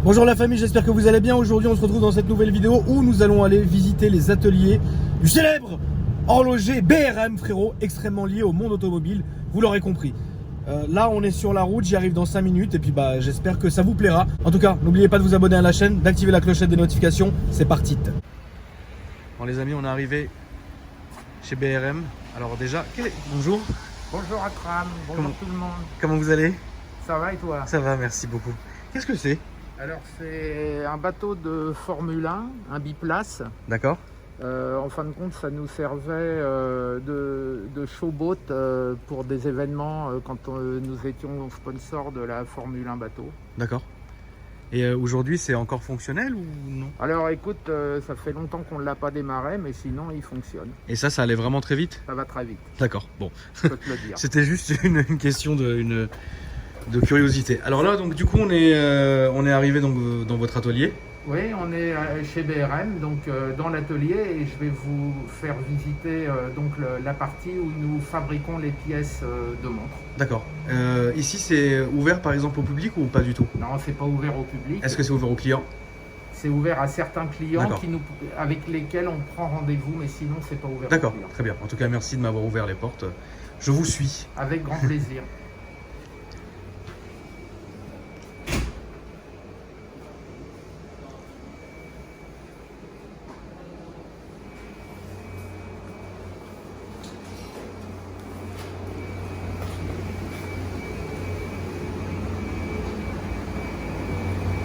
Bonjour la famille, j'espère que vous allez bien. Aujourd'hui on se retrouve dans cette nouvelle vidéo où nous allons aller visiter les ateliers du célèbre horloger BRM, frérot, extrêmement lié au monde automobile, vous l'aurez compris. Là on est sur la route, j'y arrive dans 5 minutes et puis j'espère que ça vous plaira. En tout cas, n'oubliez pas de vous abonner à la chaîne, d'activer la clochette des notifications, c'est parti. Bon les amis, on est arrivé chez BRM. Alors déjà, bonjour. Bonjour Akram, bonjour tout le monde. Comment vous allez? Ça va et toi? Ça va, merci beaucoup. Qu'est-ce que c'est? Alors c'est un bateau de Formule 1, un biplace. D'accord. En fin de compte, ça nous servait de showboat pour des événements quand nous étions sponsors de la Formule 1 bateau. D'accord. Et aujourd'hui, c'est encore fonctionnel ou non? Alors écoute, ça fait longtemps qu'on ne l'a pas démarré, mais sinon il fonctionne. Et ça allait vraiment très vite? Ça va très vite. D'accord, bon. Je peux te le dire. C'était juste une question de curiosité. Alors là, donc du coup, on est arrivé donc, dans votre atelier. Oui, on est chez BRM, donc dans l'atelier, et je vais vous faire visiter la partie où nous fabriquons les pièces de montre. D'accord. Ici, c'est ouvert par exemple au public ou pas du tout? Non, c'est pas ouvert au public. Est-ce que c'est ouvert aux clients? C'est ouvert à certains clients avec lesquels on prend rendez-vous, mais sinon c'est pas ouvert aux clients. D'accord, très bien. En tout cas, merci de m'avoir ouvert les portes. Je vous suis. Avec grand plaisir.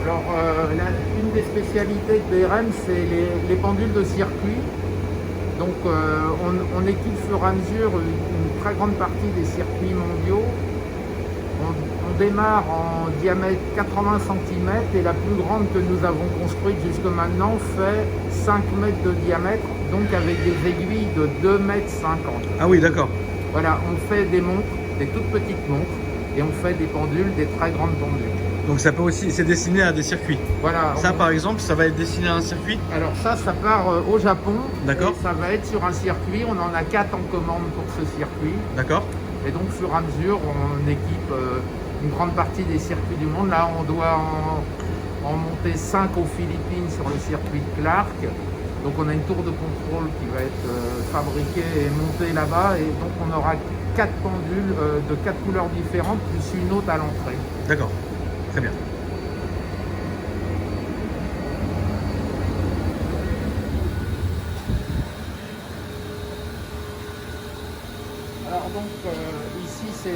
Alors, une des spécialités de BRM, c'est les pendules de circuit. Donc, on équipe au fur et à mesure une très grande partie des circuits mondiaux. On démarre en diamètre 80 cm et la plus grande que nous avons construite jusque maintenant fait 5 mètres de diamètre, donc avec des aiguilles de 2,50 m. Ah oui, d'accord. Voilà, on fait des montres, des toutes petites montres, et on fait des pendules, des très grandes pendules. Donc ça peut aussi, c'est destiné à des circuits. Voilà. Ça par exemple, ça va être destiné à un circuit? Alors ça part au Japon. D'accord. Ça va être sur un circuit, on en a 4 en commande pour ce circuit. D'accord. Et donc au fur et à mesure, on équipe une grande partie des circuits du monde. Là, on doit en monter 5 aux Philippines sur le circuit de Clark. Donc on a une tour de contrôle qui va être fabriquée et montée là-bas. Et donc on aura 4 pendules de 4 couleurs différentes, plus une autre à l'entrée. D'accord. Très bien. Alors donc ici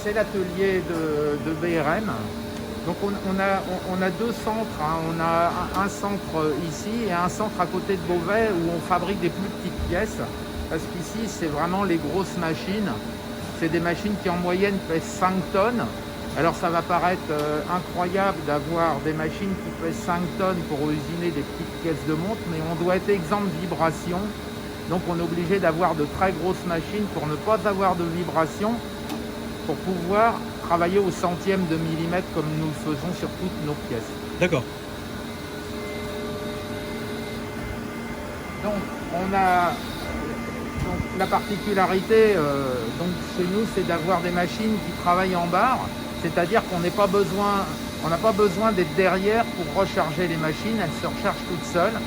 c'est l'atelier de BRM. Donc on a 2 centres, hein. On a un centre ici et un centre à côté de Beauvais où on fabrique des plus petites pièces. Parce qu'ici c'est vraiment les grosses machines. C'est des machines qui en moyenne pèsent 5 tonnes. Alors ça va paraître incroyable d'avoir des machines qui pèsent 5 tonnes pour usiner des petites pièces de montre, mais on doit être exempt de vibration. Donc on est obligé d'avoir de très grosses machines pour ne pas avoir de vibration, pour pouvoir travailler au centième de millimètre comme nous le faisons sur toutes nos pièces. D'accord. Donc on a la particularité chez nous, c'est d'avoir des machines qui travaillent en barre. C'est-à-dire qu'on n'a pas besoin d'être derrière pour recharger les machines, elles se rechargent toutes seules.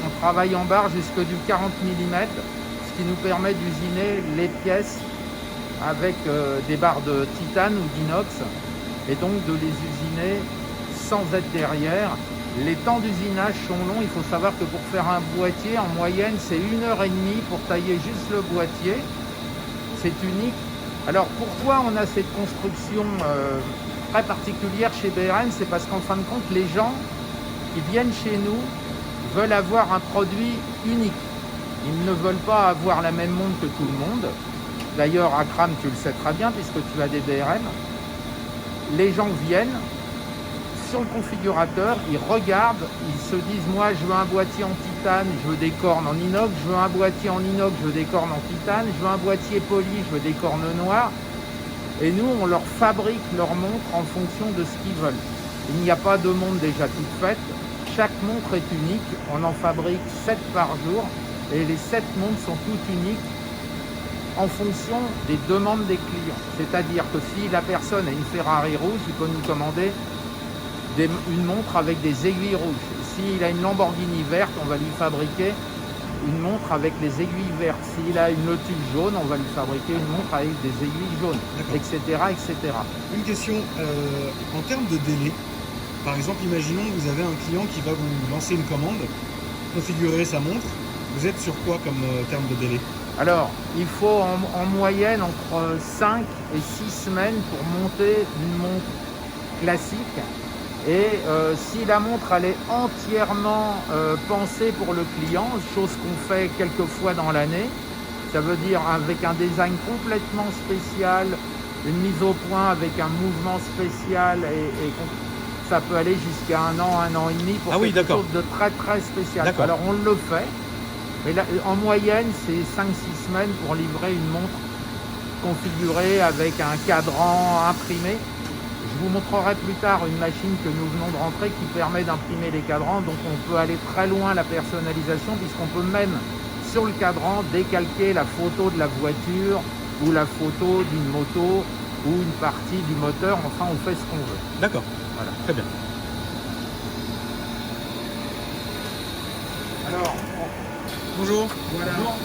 On travaille en barre jusque du 40 mm, ce qui nous permet d'usiner les pièces avec des barres de titane ou d'inox, et donc de les usiner sans être derrière. Les temps d'usinage sont longs, il faut savoir que pour faire un boîtier, en moyenne, c'est 1h30 pour tailler juste le boîtier. C'est unique. Alors pourquoi on a cette construction très particulière chez BRM? C'est parce qu'en fin de compte, les gens qui viennent chez nous veulent avoir un produit unique. Ils ne veulent pas avoir la même montre que tout le monde. D'ailleurs, Akram, tu le sais très bien puisque tu as des BRM. Les gens viennent sur le configurateur, ils regardent, ils se disent moi je veux un boîtier en titane, je veux des cornes en inox, je veux un boîtier en inox, je veux des cornes en titane, je veux un boîtier poli, je veux des cornes noires. Et nous on leur fabrique leur montre en fonction de ce qu'ils veulent. Il n'y a pas de montre déjà toute faite, chaque montre est unique, on en fabrique 7 par jour et les 7 montres sont toutes uniques en fonction des demandes des clients. C'est-à-dire que si la personne a une Ferrari rouge, il peut nous commander une montre avec des aiguilles rouges. S'il a une Lamborghini verte, on va lui fabriquer une montre avec les aiguilles vertes. S'il a une Lotus jaune, on va lui fabriquer une montre avec des aiguilles jaunes, etc., etc. Une question, en termes de délai, par exemple, imaginons que vous avez un client qui va vous lancer une commande, configurer sa montre, vous êtes sur quoi comme terme de délai? Alors, il faut en moyenne entre 5 et 6 semaines pour monter une montre classique. Et si la montre elle est entièrement pensée pour le client, chose qu'on fait quelques fois dans l'année, ça veut dire avec un design complètement spécial, une mise au point avec un mouvement spécial et ça peut aller jusqu'à un an et demi pour quelque chose de très très spécial. Alors on le fait, mais là, en moyenne c'est 5-6 semaines pour livrer une montre configurée avec un cadran imprimé. Je vous montrerai plus tard une machine que nous venons de rentrer qui permet d'imprimer les cadrans, donc on peut aller très loin la personnalisation puisqu'on peut même sur le cadran décalquer la photo de la voiture ou la photo d'une moto ou une partie du moteur, enfin on fait ce qu'on veut. D'accord, voilà. Très bien. Alors, bonjour. Voilà. Bonjour.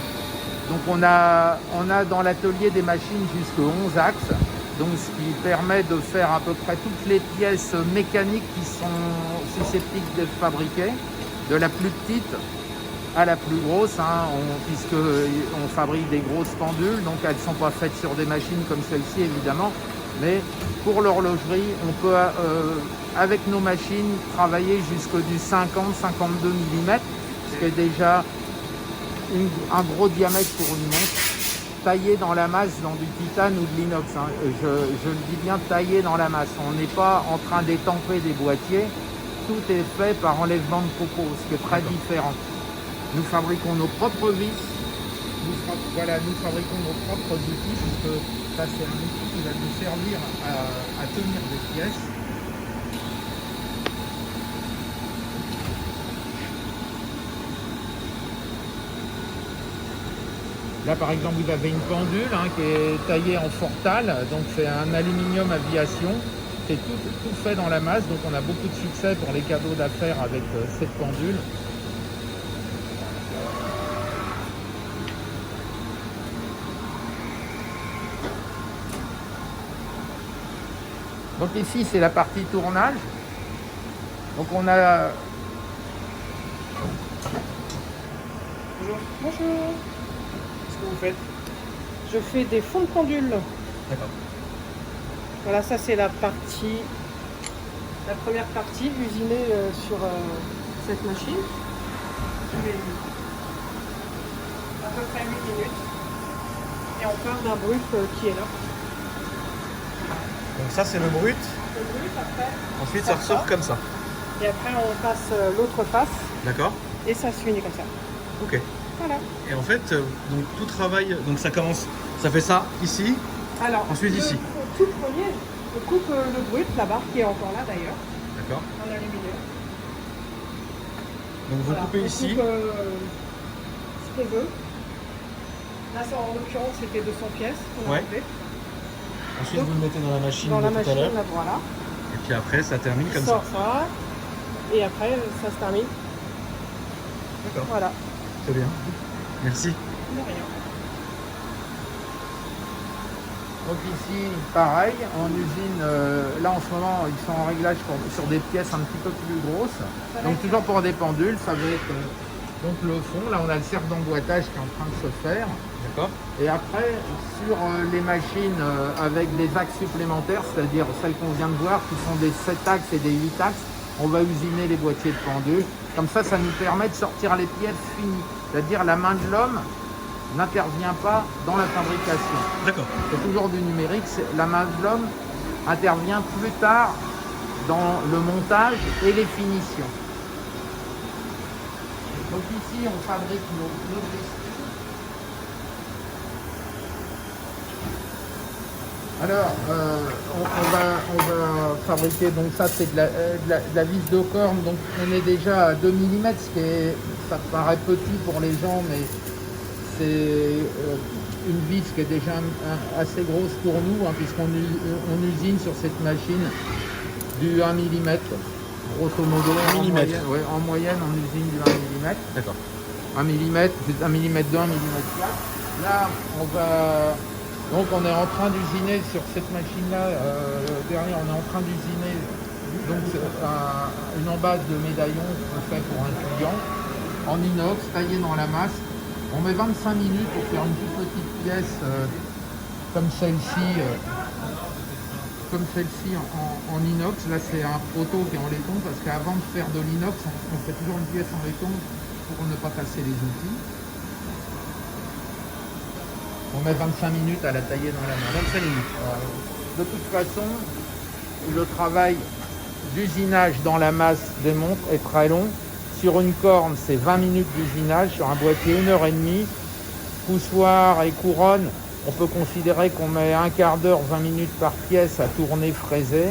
Donc on a dans l'atelier des machines jusqu'à 11 axes. Donc ce qui permet de faire à peu près toutes les pièces mécaniques qui sont susceptibles d'être fabriquées, de la plus petite à la plus grosse, puisqu'on fabrique des grosses pendules, donc elles ne sont pas faites sur des machines comme celle-ci évidemment, mais pour l'horlogerie, on peut avec nos machines travailler jusqu'au du 50-52 mm, ce qui est déjà un gros diamètre pour une montre. Taillé dans la masse, dans du titane ou de l'inox. Je le dis bien, taillé dans la masse. On n'est pas en train d'étamper des boîtiers. Tout est fait par enlèvement de copeaux, ce qui est très différent. Nous fabriquons nos propres vis. Nous fabriquons nos propres outils, puisque ça c'est un outil qui va nous servir à tenir des pièces. Là, par exemple, vous avez une pendule qui est taillée en Fortal, donc c'est un aluminium aviation. C'est tout fait dans la masse, donc on a beaucoup de succès pour les cadeaux d'affaires avec cette pendule. Donc ici, c'est la partie tournage. Donc on a... Bonjour. Bonjour. Qu'est-ce que vous faites? Je fais des fonds de pendule. D'accord. Voilà, ça c'est la première partie usinée sur cette machine. Je vais à peu près 8 minutes. Et on part d'un brut qui est là. Donc ça c'est le brut. Le brut après. Ensuite ça ressort comme ça. Et après on passe l'autre face. D'accord. Et ça se finit comme ça. Ok. Voilà. Et en fait, donc tout travail, donc ça commence, ça fait ça ici, Alors, ensuite ici. Tout premier, on coupe le brut, la barre qui est encore là d'ailleurs, D'accord. en aluminium. Donc vous coupez on ici. coupe, ce qu'on veut. Là, ça, en l'occurrence, c'était 200 pièces qu'on a coupé. Ensuite, donc, vous le mettez dans la machine dans la de tout à machine, l'heure. là, voilà. Et puis après, ça termine comme Sort ça. Et après, ça se termine. D'accord. Voilà. Très bien. Merci. De rien. Donc ici, pareil, en usine, là en ce moment, ils sont en réglage sur des pièces un petit peu plus grosses. Donc toujours pour des pendules, ça va être donc le fond. Là, on a le cercle d'emboîtage qui est en train de se faire. D'accord. Et après, sur les machines avec des axes supplémentaires, c'est-à-dire celles qu'on vient de voir, qui sont des 7 axes et des 8 axes, on va usiner les boîtiers de pendules. Comme ça nous permet de sortir les pièces finies. C'est-à-dire la main de l'homme n'intervient pas dans la fabrication. D'accord. C'est toujours du numérique. La main de l'homme intervient plus tard dans le montage et les finitions. Donc ici, on fabrique nos vestiges. Alors, on va fabriquer, donc ça c'est de la vis de corne, donc on est déjà à 2 mm, ça paraît petit pour les gens, mais c'est une vis qui est déjà assez grosse pour nous, puisqu'on usine sur cette machine du 1 mm. grosso modo, Millimètre. en moyenne, en usine du 1 mm. D'accord. 1 mm, 1 mm 2, 1 mm 4. Là, donc on est en train d'usiner sur cette machine-là. Derrière, on est en train d'usiner donc une embase de médaillons qu'on fait pour un client en inox, taillé dans la masse. On met 25 minutes pour faire une toute petite pièce comme celle-ci. En inox. Là, c'est un proto qui est en laiton parce qu'avant de faire de l'inox, on fait toujours une pièce en laiton pour ne pas casser les outils. On met 25 minutes à la tailler dans la main. 25 minutes. De toute façon, le travail d'usinage dans la masse des montres est très long. Sur une corne, c'est 20 minutes d'usinage. Sur un boîtier, 1h30. Poussoir et couronne, on peut considérer qu'on met un quart d'heure, 20 minutes par pièce à tourner, fraiser.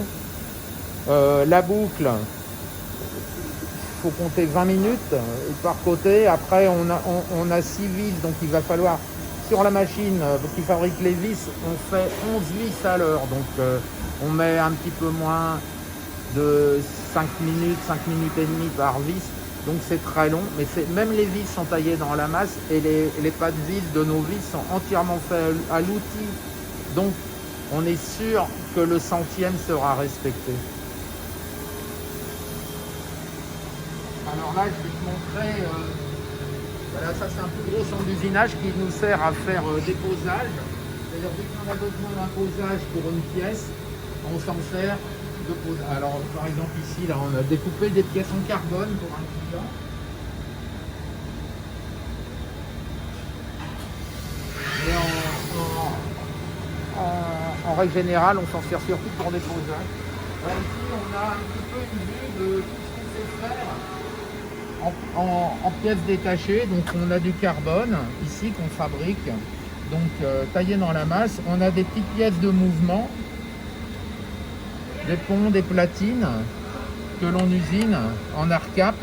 La boucle, il faut compter 20 minutes par côté. Après, on a 6 vis, donc il va falloir, sur la machine qui fabrique les vis, on fait 11 vis à l'heure. Donc on met un petit peu moins de 5 minutes et demie par vis. Donc c'est très long, mais même les vis sont taillées dans la masse et les pas de vis de nos vis sont entièrement faits à l'outil. Donc on est sûr que le centième sera respecté. Alors là, je vais te montrer, voilà, ça c'est un plus gros centre d'usinage qui nous sert à faire des posages. C'est-à-dire dès qu'on a besoin d'un posage pour une pièce, on s'en sert. Alors par exemple ici, là, on a découpé des pièces en carbone pour un client. Et en règle générale, on s'en sert surtout pour des posages. Ici, on a un petit peu une vue de tout ce qu'on sait faire en pièces détachées. Donc on a du carbone ici qu'on fabrique, donc taillé dans la masse. On a des petites pièces de mouvement, des ponts, des platines que l'on usine en arcap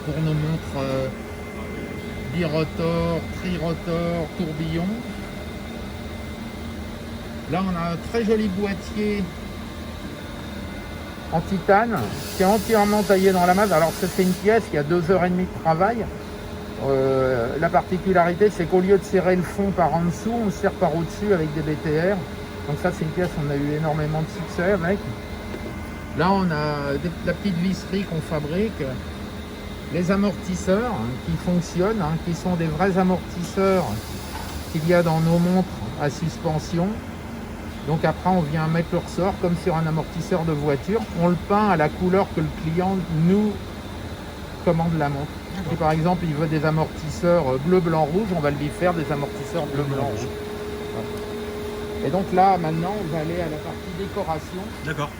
pour nos montres birotor, trirotor, tourbillon. Là, on a un très joli boîtier en titane qui est entièrement taillé dans la masse. Alors, c'est une pièce qui a 2h30 de travail. La particularité, c'est qu'au lieu de serrer le fond par en dessous, on serre par au-dessus avec des BTR. Donc ça, c'est une pièce où on a eu énormément de succès avec. Là, on a la petite visserie qu'on fabrique. Les amortisseurs qui fonctionnent, qui sont des vrais amortisseurs qu'il y a dans nos montres à suspension. Donc après, on vient mettre le ressort comme sur un amortisseur de voiture. On le peint à la couleur que le client nous commande la montre. Si par exemple, il veut des amortisseurs bleu, blanc, rouge, on va lui faire des amortisseurs bleu, blanc, rouge. Et donc là, maintenant, on va aller à la partie décoration. D'accord.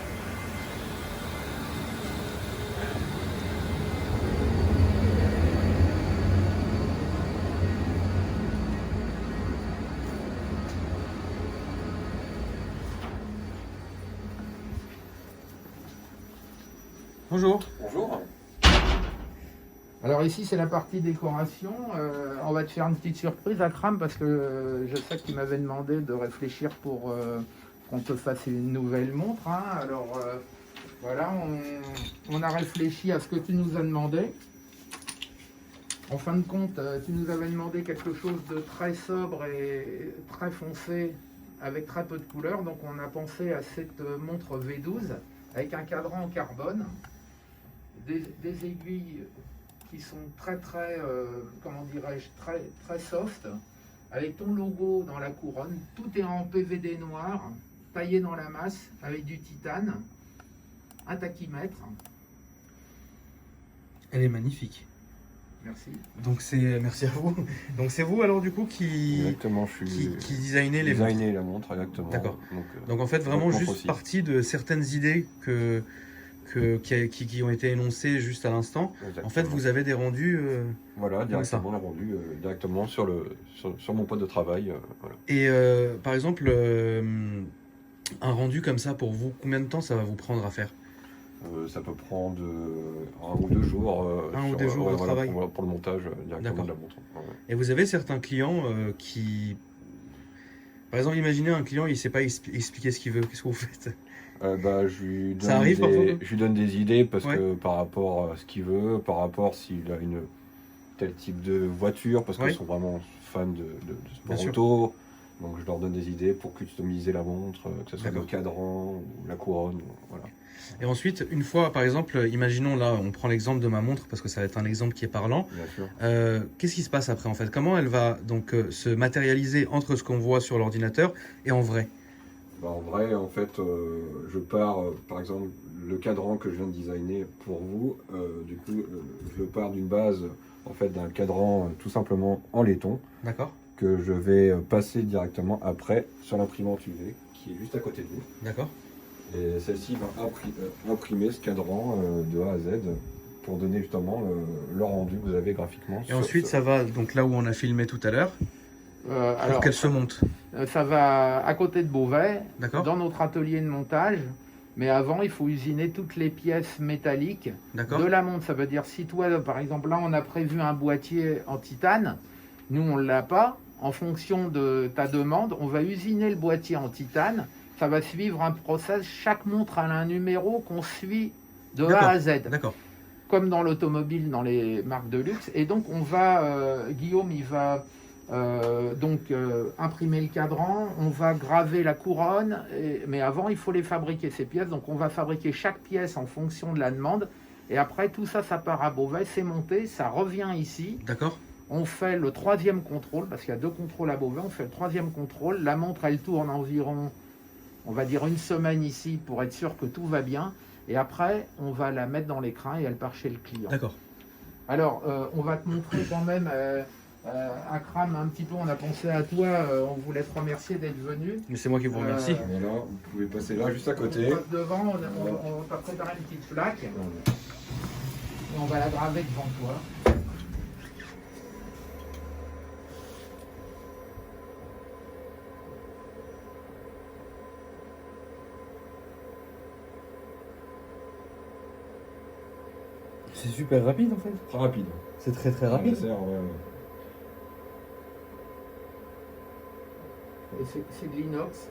Bonjour. Bonjour. Alors ici, c'est la partie décoration. On va te faire une petite surprise, Akram, parce que je sais que tu m'avais demandé de réfléchir pour qu'on te fasse une nouvelle montre. Alors voilà, on a réfléchi à ce que tu nous as demandé. En fin de compte, tu nous avais demandé quelque chose de très sobre et très foncé, avec très peu de couleurs. Donc on a pensé à cette montre V12 avec un cadran en carbone, des aiguilles qui sont comment dirais-je, très soft, avec ton logo dans la couronne. Tout est en PVD noir, taillé dans la masse, avec du titane, un tachymètre. Elle est magnifique. Merci. Donc merci à vous. Donc c'est vous alors du coup Exactement, je suis qui designez les montres. designer la montre, exactement. D'accord. Donc, Donc en fait vraiment juste aussi. partie de certaines idées qui ont été énoncées juste à l'instant. Exactement. En fait vous avez des rendus. Voilà, comme ça. directement la rendu directement sur mon poste de travail. Voilà. Et par exemple un rendu comme ça pour vous, combien de temps ça va vous prendre à faire? Ça peut prendre 1 ou 2 jours. 1 ou 2 jours de travail. Pour le montage directement D'accord. de la montre. Ouais. Et vous avez certains clients qui... Par exemple, imaginez un client, il ne sait pas expliquer ce qu'il veut. Qu'est-ce que vous faites? Ça arrive parfois, toi ? Je lui donne des idées parce Ouais. que par rapport à ce qu'il veut, par rapport s'il a une tel type de voiture, parce Ouais. qu'ils sont vraiment fans de Bien sport sûr. auto. Donc je leur donne des idées pour customiser la montre, que ce soit le D'accord. cadran ou la couronne. Voilà. Et ensuite, une fois, par exemple, imaginons là, on prend l'exemple de ma montre parce que ça va être un exemple qui est parlant. Bien sûr. Qu'est-ce qui se passe après en fait? Comment elle va donc se matérialiser entre ce qu'on voit sur l'ordinateur et en vrai? En vrai, en fait, je pars, par exemple, le cadran que je viens de designer pour vous, du coup, je pars d'une base, en fait, d'un cadran tout simplement en laiton, D'accord, que je vais passer directement après sur l'imprimante UV, qui est juste à côté de vous. d'accord. Et celle-ci va imprimer ce cadran de A à Z pour donner justement le rendu que vous avez graphiquement. Et ensuite, ça va donc là où on a filmé tout à l'heure, pour Alors, qu'elle se monte. ça va à côté de Beauvais, D'accord, dans notre atelier de montage. Mais avant, il faut usiner toutes les pièces métalliques d'accord, de la montre. Ça veut dire, si toi, par exemple, là, on a prévu un boîtier en titane, nous, on ne l'a pas. En fonction de ta demande, on va usiner le boîtier en titane. Ça va suivre un process. Chaque montre a un numéro qu'on suit de A à Z, d'accord. comme dans l'automobile, dans les marques de luxe. Et donc, on va, Guillaume, il va imprimer le cadran, on va graver la couronne, mais avant, il faut les fabriquer, ces pièces. Donc, on va fabriquer chaque pièce en fonction de la demande. Et après, tout ça, ça part à Beauvais, c'est monté, ça revient ici. D'accord, On fait le troisième contrôle, parce qu'il y a 2 contrôles à Beauvais. On fait le troisième contrôle. La montre, elle tourne environ, on va dire, 1 semaine ici pour être sûr que tout va bien. Et après, on va la mettre dans l'écran et elle part chez le client. d'accord. Alors, on va te montrer quand même, Akram, un petit peu, on a pensé à toi. On voulait te remercier d'être venu. Mais c'est moi qui vous remercie. Voilà, vous pouvez passer là, juste à côté. On passe devant, on va préparer une petite plaque. Et on va la graver devant toi. C'est super rapide en fait. Très rapide. C'est très très rapide. Laser, ouais. Et c'est de l'inox.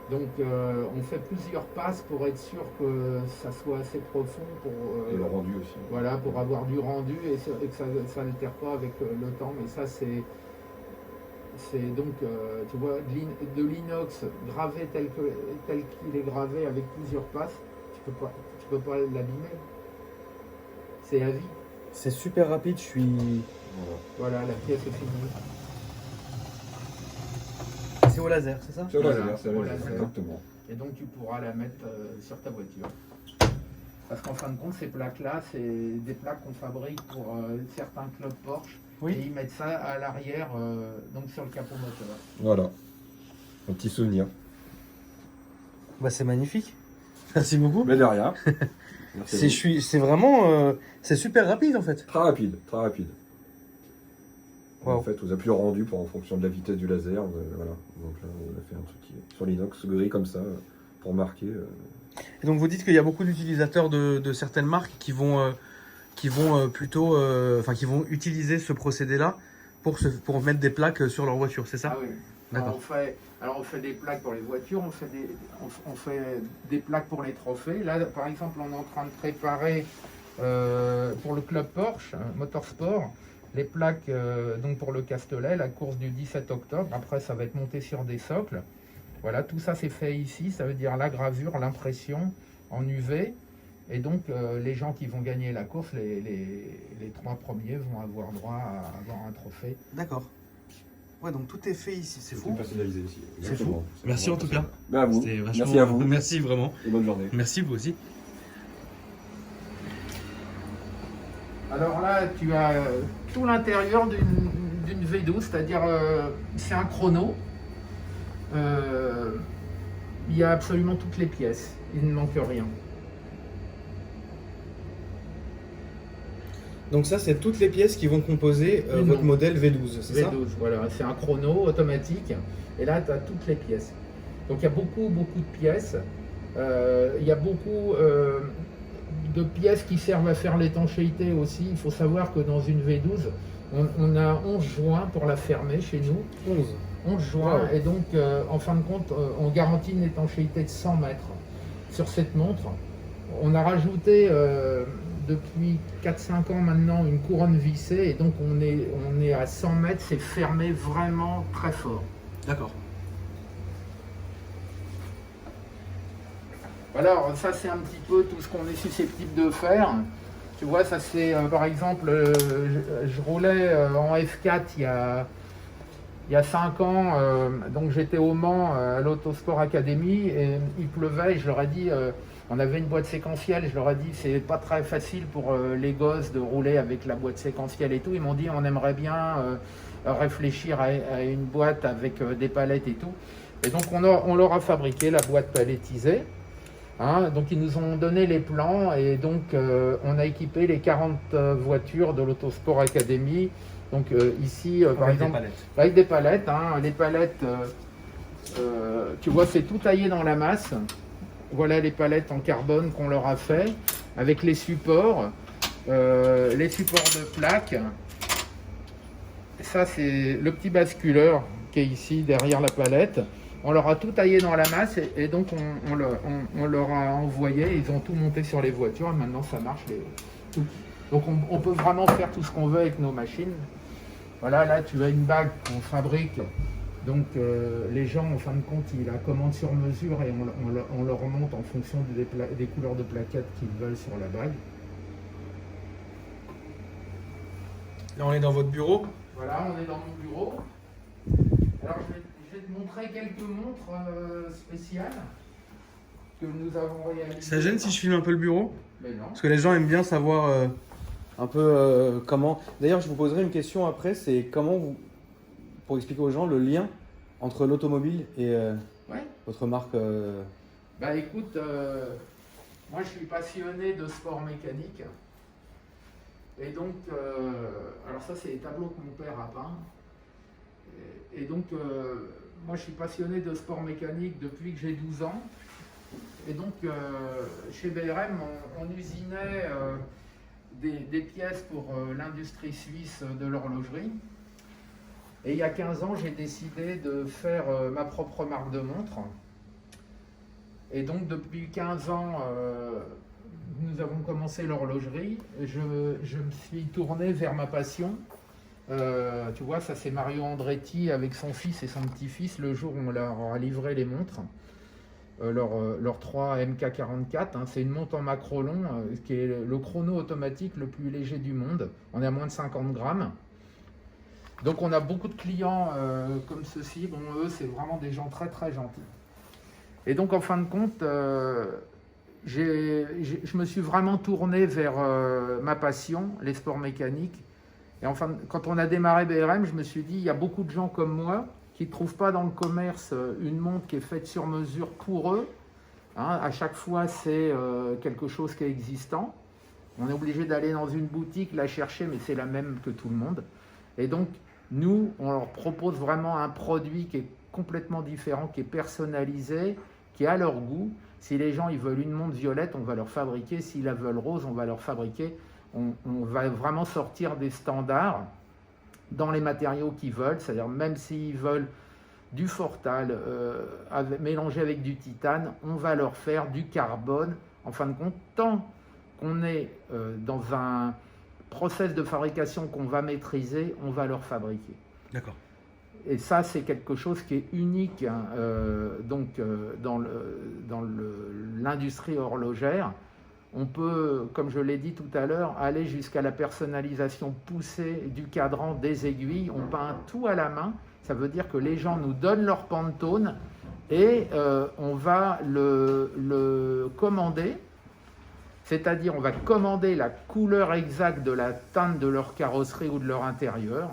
Donc on fait plusieurs passes pour être sûr que ça soit assez profond pour, Et le rendu aussi. voilà, pour avoir du rendu et que ça n'altère pas avec le temps. Mais ça c'est donc, tu vois, de l'inox gravé tel qu'il est gravé avec plusieurs passes, tu peux pas l'abîmer. C'est à vie. C'est super rapide, je suis... Voilà. Voilà, la pièce est finie. C'est au laser, c'est ça? C'est au Voilà, laser, c'est au le laser, laser. exactement. Et donc tu pourras la mettre sur ta voiture. Parce qu'en fin de compte, ces plaques-là, c'est des plaques qu'on fabrique pour certains clubs Porsche. Et Oui. ils mettent ça à l'arrière, donc sur le capot moteur. Voilà. Un petit souvenir. Bah c'est magnifique. Merci beaucoup. Mais derrière. Merci. C'est vraiment... c'est super rapide en fait. Très rapide, très rapide. Wow. En fait, vous avez plus le rendu en fonction de la vitesse du laser. Voilà. Donc là, on a fait un truc sur l'inox gris comme ça pour marquer. Et donc vous dites qu'il y a beaucoup d'utilisateurs de certaines marques qui vont plutôt... Enfin qui vont utiliser ce procédé-là pour mettre des plaques sur leur voiture, c'est ça? Ah oui. D'accord. On fait des plaques pour les voitures, on fait des plaques pour les trophées. Là, par exemple, on est en train de préparer pour le club Porsche Motorsport les plaques donc pour le Castellet, la course du 17 octobre. Après, ça va être monté sur des socles. Voilà, tout ça c'est fait ici. Ça veut dire la gravure, l'impression en UV. Et donc, les gens qui vont gagner la course, les 3 premiers vont avoir droit à avoir un trophée. D'accord. Ouais, donc tout est fait ici, c'est fou. personnalisé ici. C'est fou. Merci en tout cas. Ben à vous. C'était vachement... Merci à vous. Merci vraiment. Et bonne journée. Merci vous aussi. Alors là, tu as tout l'intérieur d'une V12, c'est-à-dire c'est un chrono. Il y a absolument toutes les pièces, il ne manque rien. Donc ça, c'est toutes les pièces qui vont composer Une votre montre. modèle V12, c'est ça? V12, voilà, c'est un chrono automatique. Et là, tu as toutes les pièces. Donc il y a beaucoup de pièces. Il y a beaucoup de pièces qui servent à faire l'étanchéité aussi. Il faut savoir que dans une V12, on a 11 joints pour la fermer chez nous. 11 joints. Wow. Et donc, en fin de compte, on garantit une étanchéité de 100 mètres. sur cette montre. On a rajouté depuis 4-5 ans maintenant une couronne vissée et donc on est à 100 mètres, c'est fermé vraiment très fort. D'accord. Alors ça c'est un petit peu tout ce qu'on est susceptible de faire. Tu vois, ça c'est par exemple, je roulais en F4 il y a 5 ans, donc j'étais au Mans à l'Autosport Academy et il pleuvait et je leur ai dit, on avait une boîte séquentielle, je leur ai dit c'est pas très facile pour les gosses de rouler avec la boîte séquentielle et tout. Ils m'ont dit on aimerait bien réfléchir à une boîte avec des palettes et tout. Et donc on leur a fabriqué la boîte palettisée. Hein, donc ils nous ont donné les plans et donc on a équipé les 40 voitures de l'Autosport Academy. Donc ici par exemple avec des palettes, hein, les palettes tu vois c'est tout taillé dans la masse. Voilà les palettes en carbone qu'on leur a fait avec les supports de plaques. Ça c'est le petit basculeur qui est ici derrière la palette. On leur a tout taillé dans la masse et donc on leur a envoyé, ils ont tout monté sur les voitures et maintenant ça marche. Donc on peut vraiment faire tout ce qu'on veut avec nos machines. Voilà, là tu as une bague qu'on fabrique, donc les gens en fin de compte ils la commandent sur mesure et on leur remonte en fonction des couleurs de plaquettes qu'ils veulent sur la bague. Là on est dans votre bureau. Voilà, on est dans mon bureau. Alors je vais te montrer quelques montres spéciales que nous avons réalisées. Ça gêne si je filme un peu le bureau? Mais non. Parce que les gens aiment bien savoir un peu comment... D'ailleurs, je vous poserai une question après, c'est comment vous... Pour expliquer aux gens le lien entre l'automobile et Ouais. votre marque. Bah écoute, moi je suis passionné de sport mécanique. Et donc, alors ça c'est les tableaux que mon père a peints. Et donc, moi je suis passionné de sport mécanique depuis que j'ai 12 ans. Et donc, chez BRM, on usinait des pièces pour l'industrie suisse de l'horlogerie. Et il y a 15 ans, j'ai décidé de faire ma propre marque de montre. Et donc, depuis 15 ans, nous avons commencé l'horlogerie. Je me suis tourné vers ma passion. Tu vois, ça c'est Mario Andretti avec son fils et son petit-fils le jour où on leur a livré les montres. Leur 3 MK44, hein, c'est une montre en macrolon qui est le chrono automatique le plus léger du monde. On est à moins de 50 grammes. Donc on a beaucoup de clients comme ceci. Bon, eux, c'est vraiment des gens très très gentils. Et donc en fin de compte, je me suis vraiment tourné vers ma passion, les sports mécaniques. Et enfin, quand on a démarré BRM, je me suis dit, il y a beaucoup de gens comme moi qui ne trouvent pas dans le commerce une montre qui est faite sur mesure pour eux. Hein, à chaque fois, c'est quelque chose qui est existant. On est obligé d'aller dans une boutique, la chercher, mais c'est la même que tout le monde. Et donc, nous, on leur propose vraiment un produit qui est complètement différent, qui est personnalisé, qui est à leur goût. Si les gens ils veulent une montre violette, on va leur fabriquer. S'ils la veulent rose, on va leur fabriquer. On va vraiment sortir des standards dans les matériaux qu'ils veulent, c'est-à-dire même s'ils veulent du Fortal mélangé avec du titane, on va leur faire du carbone. En fin de compte, tant qu'on est dans un process de fabrication qu'on va maîtriser, on va leur fabriquer. D'accord. Et ça, c'est quelque chose qui est unique hein, dans l'industrie horlogère. On peut, comme je l'ai dit tout à l'heure, aller jusqu'à la personnalisation poussée du cadran, des aiguilles. On peint tout à la main. Ça veut dire que les gens nous donnent leur Pantone et on va le commander. C'est-à-dire, on va commander la couleur exacte de la teinte de leur carrosserie ou de leur intérieur.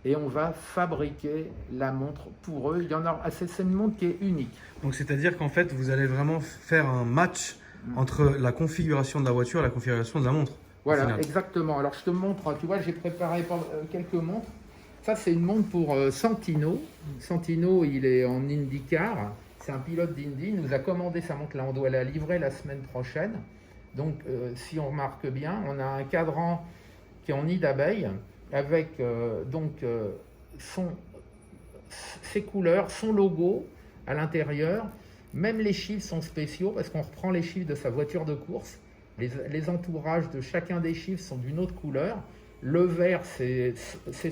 Et on va fabriquer la montre pour eux. C'est une montre qui est unique. Donc, c'est-à-dire qu'en fait, vous allez vraiment faire un match entre la configuration de la voiture et la configuration de la montre. Voilà, exactement. Alors, je te montre, tu vois, j'ai préparé quelques montres. Ça, c'est une montre pour Santino. Santino, il est en IndyCar. C'est un pilote d'Indy. Il nous a commandé sa montre. Là, on doit la livrer la semaine prochaine. Donc, si on remarque bien, on a un cadran qui est en nid d'abeille avec ses couleurs, son logo à l'intérieur. Même les chiffres sont spéciaux parce qu'on reprend les chiffres de sa voiture de course. Les entourages de chacun des chiffres sont d'une autre couleur. Le vert, c'est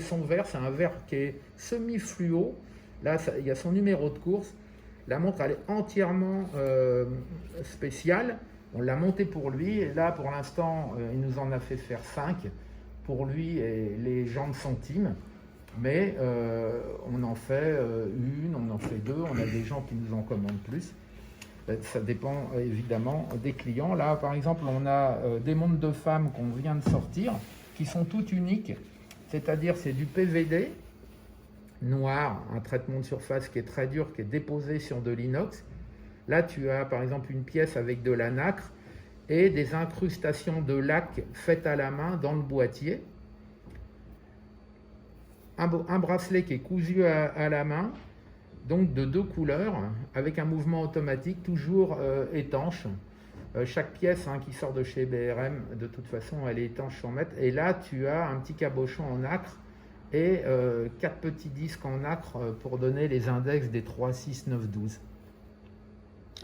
son vert, c'est un vert qui est semi-fluo. Là, il y a son numéro de course. La montre, elle est entièrement spéciale. On l'a montée pour lui. Et là, pour l'instant, il nous en a fait faire 5 pour lui et les gens de son team. Mais on en fait une, on en fait 2. On a des gens qui nous en commandent plus. Ça dépend évidemment des clients. Là, par exemple, on a des montres de femmes qu'on vient de sortir qui sont toutes uniques. C'est-à-dire, c'est du PVD noir, un traitement de surface qui est très dur, qui est déposé sur de l'inox. Là, tu as par exemple une pièce avec de la nacre et des incrustations de lac faites à la main dans le boîtier. Un bracelet qui est cousu à la main, donc de 2 couleurs, avec un mouvement automatique toujours étanche. Chaque pièce qui sort de chez BRM, de toute façon, elle est étanche sur mètre. Et là, tu as un petit cabochon en nacre et 4 petits disques en nacre pour donner les index des 3, 6, 9, 12.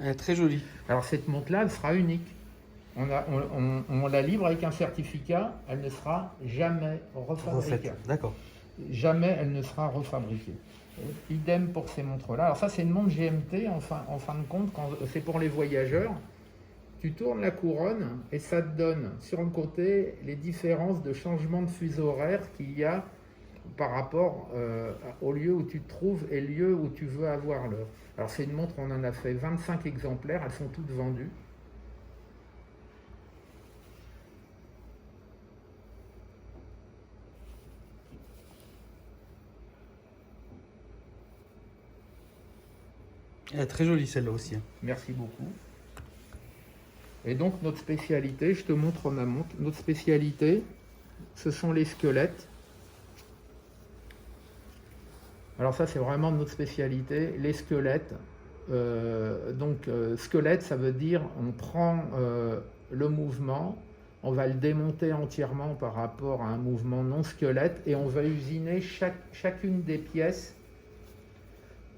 Elle est très jolie. Alors cette montre-là, elle sera unique. On la livre avec un certificat, elle ne sera jamais refabriquée. D'accord. Jamais elle ne sera refabriquée. Idem pour ces montres-là. Alors ça, c'est une montre GMT, en fin de compte, c'est pour les voyageurs. Tu tournes la couronne et ça te donne sur le côté les différences de changement de fuseau horaire qu'il y a par rapport au lieu où tu te trouves et le lieu où tu veux avoir l'heure. Alors c'est une montre, on en a fait 25 exemplaires, elles sont toutes vendues. Elle est très jolie celle-là aussi. Merci beaucoup. Et donc notre spécialité, je te montre ma montre, notre spécialité, ce sont les squelettes. Alors ça c'est vraiment notre spécialité, les squelettes. Squelette, ça veut dire on prend le mouvement, on va le démonter entièrement par rapport à un mouvement non squelette et on va usiner chacune des pièces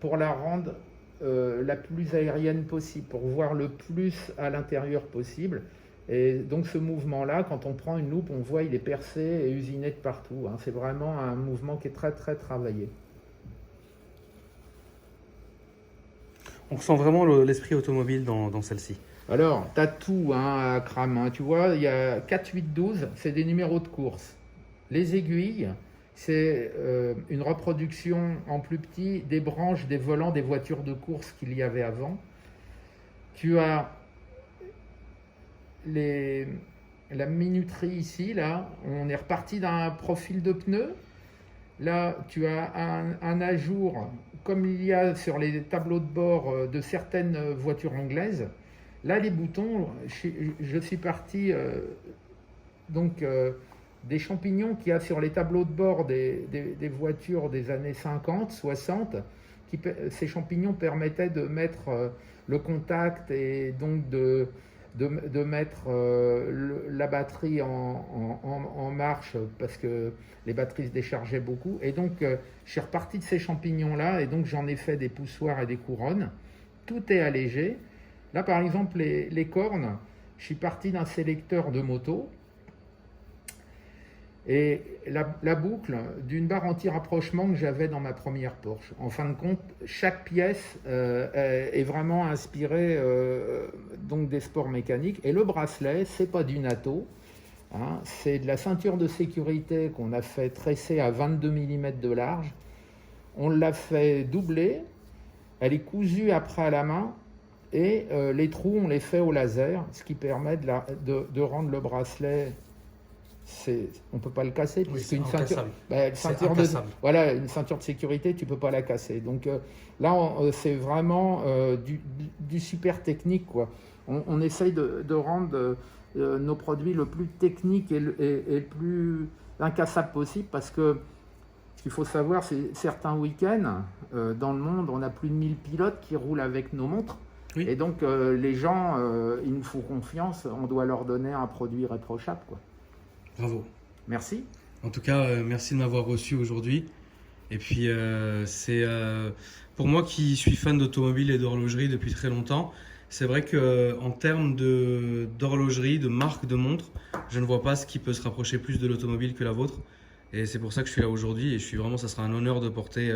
pour la rendre la plus aérienne possible, pour voir le plus à l'intérieur possible. Et donc ce mouvement-là, quand on prend une loupe, on voit il est percé et usiné de partout. C'est vraiment un mouvement qui est très très travaillé. On ressent vraiment l'esprit automobile dans celle-ci. Alors, tu as tout à Kram. Tu vois, il y a 4, 8, 12, c'est des numéros de course. Les aiguilles, c'est une reproduction en plus petit des branches des volants des voitures de course qu'il y avait avant. Tu as la minuterie ici, là, on est reparti d'un profil de pneus. Là, tu as un ajour, comme il y a sur les tableaux de bord de certaines voitures anglaises. Là, les boutons, je suis parti des champignons qu'il y a sur les tableaux de bord des voitures des années 50, 60. Ces champignons permettaient de mettre le contact et donc de mettre la batterie en marche parce que les batteries se déchargeaient beaucoup. Et donc, je suis reparti de ces champignons-là et donc j'en ai fait des poussoirs et des couronnes. Tout est allégé. Là, par exemple, les cornes, je suis parti d'un sélecteur de moto et la boucle d'une barre anti-rapprochement que j'avais dans ma première Porsche. En fin de compte, chaque pièce est vraiment inspirée donc des sports mécaniques. Et le bracelet, c'est pas du NATO, c'est de la ceinture de sécurité qu'on a fait tresser à 22 mm de large. On l'a fait doubler, elle est cousue après à la main et les trous, on les fait au laser, ce qui permet de rendre le bracelet... on ne peut pas le casser, puisqu'une une ceinture de sécurité, tu ne peux pas la casser. Donc là, c'est vraiment du super technique, quoi. On essaye de rendre nos produits le plus technique et le plus incassable possible, parce que ce qu'il faut savoir, c'est certains week-ends, dans le monde, on a plus de 1000 pilotes qui roulent avec nos montres. Oui. Et donc, les gens, ils nous font confiance, on doit leur donner un produit irréprochable, quoi. Bravo. Merci. En tout cas, merci de m'avoir reçu aujourd'hui. Et puis pour moi qui suis fan d'automobile et d'horlogerie depuis très longtemps, c'est vrai qu'en termes d'horlogerie, de marque de montre, je ne vois pas ce qui peut se rapprocher plus de l'automobile que la vôtre. Et c'est pour ça que je suis là aujourd'hui et ça sera un honneur de porter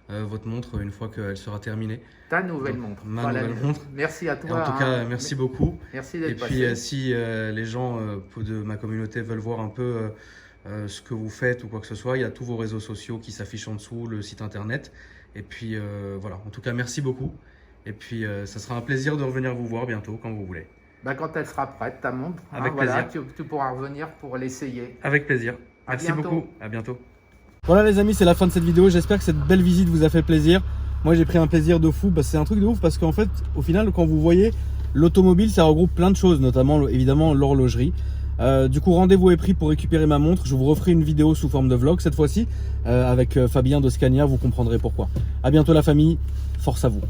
votre montre une fois qu'elle sera terminée. Ta nouvelle Donc, montre. ma Voilà. nouvelle montre. Merci à Et toi. en tout cas, merci beaucoup. Merci Et d'être puis passé. si les gens de ma communauté veulent voir un peu ce que vous faites ou quoi que ce soit, il y a tous vos réseaux sociaux qui s'affichent en dessous, le site internet. Et puis voilà, en tout cas, merci beaucoup. Et puis ça sera un plaisir de revenir vous voir bientôt quand vous voulez. Bah, quand elle sera prête, ta montre, Avec voilà, plaisir. tu pourras revenir pour l'essayer. Avec plaisir. À Merci bientôt. beaucoup. À bientôt. Voilà les amis, c'est la fin de cette vidéo. J'espère que cette belle visite vous a fait plaisir. Moi j'ai pris un plaisir de fou. C'est un truc de ouf parce qu'en fait, au final, quand vous voyez l'automobile, ça regroupe plein de choses, notamment évidemment l'horlogerie. Du coup, rendez-vous est pris pour récupérer ma montre. Je vous referai une vidéo sous forme de vlog cette fois-ci avec Fabien de Scania. Vous comprendrez pourquoi. À bientôt la famille. Force à vous.